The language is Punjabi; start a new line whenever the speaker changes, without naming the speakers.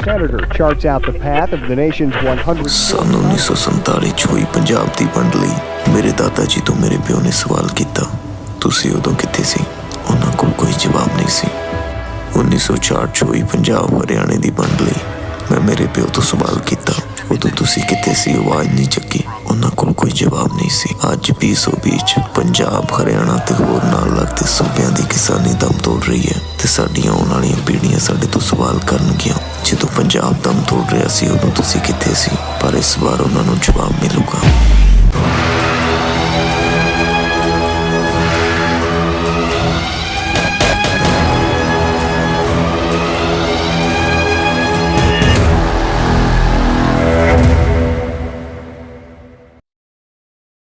senator charts out the path of the nation's 100.
सन 1947 ਚ ਹੋਈ ਪੰਜਾਬ ਦੀ ਵੰਡ ਲਈ ਮੇਰੇ ਦਾਦਾ ਜੀ ਤੋਂ ਮੇਰੇ ਪਿਓ ਨੇ ਸਵਾਲ ਕੀਤਾ, ਤੁਸੀਂ ਉਦੋਂ ਕਿੱਥੇ ਸੀ? ਉਹਨਾਂ ਕੋਲ ਕੋਈ ਜਵਾਬ ਨਹੀਂ ਸੀ। 1964 ਚ ਹੋਈ ਪੰਜਾਬ ਹਰਿਆਣੇ ਦੀ ਵੰਡ ਲਈ ਮੈਂ ਮੇਰੇ ਪਿਓ ਤੋਂ ਸਵਾਲ ਕੀਤਾ, ਉਦੋਂ ਤੁਸੀਂ ਕਿੱਥੇ ਸੀ? ਆਵਾਜ਼ ਨਹੀਂ ਚੱਕੀ, ਉਹਨਾਂ ਕੋਲ ਕੋਈ ਜਵਾਬ ਨਹੀਂ ਸੀ। ਅੱਜ 2020 ਚ ਪੰਜਾਬ, ਹਰਿਆਣਾ ਤੇ ਹੋਰ ਨਾਲ ਲੱਗਦੇ ਸੂਬਿਆਂ ਦੀ ਕਿਸਾਨੀ ਦਮ ਤੋੜ ਰਹੀ ਹੈ ਤੇ ਸਾਡੀਆਂ ਆਉਣ ਵਾਲੀਆਂ ਪੀੜ੍ਹੀਆਂ ਸਾਡੇ ਤੋਂ ਸਵਾਲ ਕਰਨਗੀਆਂ, ਜਦੋਂ ਪੰਜਾਬ ਦਮ ਤੋੜ ਰਿਹਾ ਸੀ ਉਦੋਂ ਤੁਸੀਂ ਕਿੱਥੇ ਸੀ? ਪਰ ਇਸ ਵਾਰ ਉਹਨਾਂ ਨੂੰ ਜਵਾਬ ਮਿਲੂਗਾ।